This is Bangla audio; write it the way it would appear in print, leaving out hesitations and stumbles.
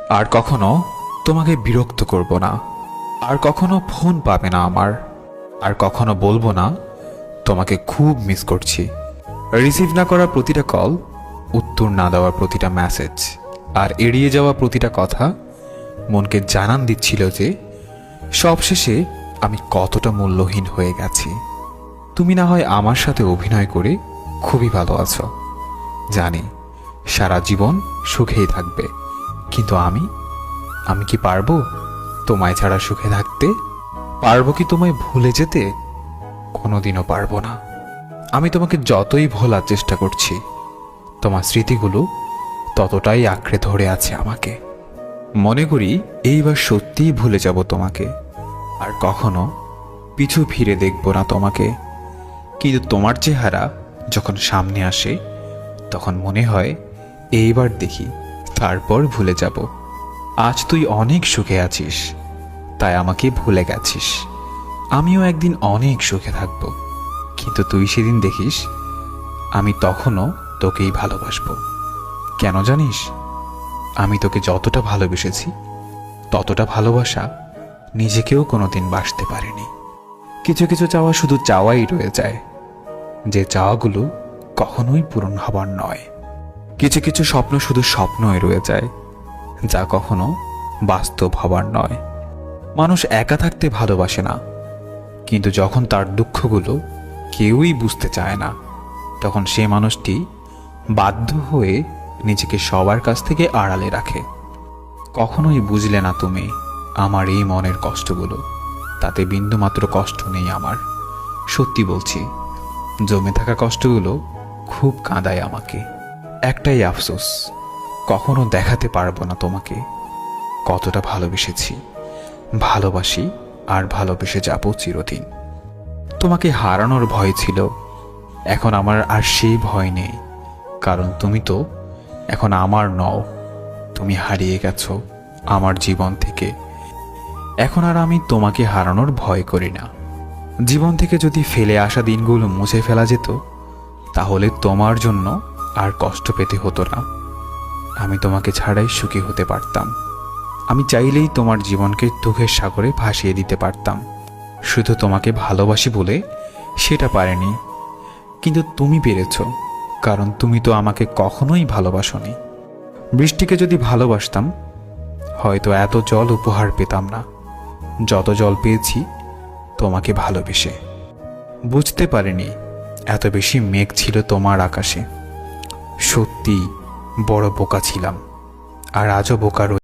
আর কখনো তোমাকে বিরক্ত করব না, আর কখনো ফোন পাবে না আমার, আর কখনো বলবো না তোমাকে খুব মিস করছি। রিসিভ না করা প্রতিটা কল, উত্তর না দেওয়া প্রতিটা মেসেজ, আর এড়িয়ে যাওয়া প্রতিটা কথা মনকে জানান দিচ্ছিল যে সবশেষে আমি কতটা মূল্যহীন হয়ে গেছি। তুমি না হয় আমার সাথে অভিনয় করে খুবই ভালো আছো, জানি সারা জীবন সুখেই থাকবে, কিন্তু আমি কি পারবো তোমায় ছাড়া সুখে থাকতে? পারবো কি তোমায় ভুলে যেতে? কোনোদিনও পারবো না। আমি তোমাকে যতই ভোলার চেষ্টা করছি, তোমার স্মৃতিগুলো ততটাই আঁকড়ে ধরে আছে আমাকে। মনে করি এইবার সত্যিই ভুলে যাব তোমাকে, আর কখনো পিছু ফিরে দেখব না তোমাকে। কিন্তু তোমার চেহারা যখন সামনে আসে তখন মনে হয় এইবার দেখি, তারপর ভুলে যাব। আজ তুই অনেক সুখে আছিস, তাই আমাকে ভুলে গেছিস। আমিও একদিন অনেক সুখে থাকব, কিন্তু তুই সেদিন দেখিস আমি তখনও তোকেই ভালোবাসবো। কেন জানিস? আমি তোকে যতটা ভালোবেসেছি ততটা ভালোবাসা নিজেকেও কোনোদিন বাসতে পারিনি। কিছু কিছু চাওয়া শুধু চাওয়াই রয়ে যায়, যে চাওয়াগুলো কখনোই পূরণ হবার নয়। কিছু কিছু স্বপ্ন শুধু স্বপ্নই রয়ে যায়, যা কখনো বাস্তব হবার নয়। মানুষ একা থাকতে ভালোবাসে না, কিন্তু যখন তার দুঃখগুলো কেউই বুঝতে চায় না, তখন সে মানুষটি বাধ্য হয়ে নিজেকে সবার কাছ থেকে আড়ালে রাখে। কখনোই বুঝলে না তুমি আমার এই মনের কষ্টগুলো। তাতে বিন্দুমাত্র কষ্ট নেই আমার, সত্যি বলছি। জমে থাকা কষ্টগুলো খুব কাঁদায় আমাকে। একটাই আফসোস, কখনো দেখাতে পারবো না তোমাকে কতটা ভালোবেসেছি, ভালোবাসি, আর ভালোবেসে যাব চিরদিন। তোমাকে হারানোর ভয় ছিল, এখন আমার আর সেই ভয় নেই, কারণ তুমি তো এখন আমার নও। তুমি হারিয়ে গেছো আমার জীবন থেকে। এখন আর আমি তোমাকে হারানোর ভয় করি না। জীবন থেকে যদি ফেলে আসা দিনগুলো মুছে ফেলা যেত, তাহলে তোমার জন্য আর কষ্ট পেতে হতো না। আমি তোমাকে ছাড়াই সুখী হতে পারতাম। আমি চাইলেই তোমার জীবনকে দুঃখের সাগরে ভাসিয়ে দিতে পারতাম। শুধু তোমাকে ভালোবাসি বলে সেটা পারেনি, কিন্তু তুমি পেরেছ, কারণ তুমি তো আমাকে কখনোই ভালোবাসোনি। বৃষ্টিকে যদি ভালোবাসতাম, হয়তো এত জল উপহার পেতাম না যত জল পেয়েছি তোমাকে ভালোবেসে। বুঝতে পারিনি এত বেশি মেঘ ছিল তোমার আকাশে। সত্যি বড় বোকা ছিলাম, আর আজও বোকা রই।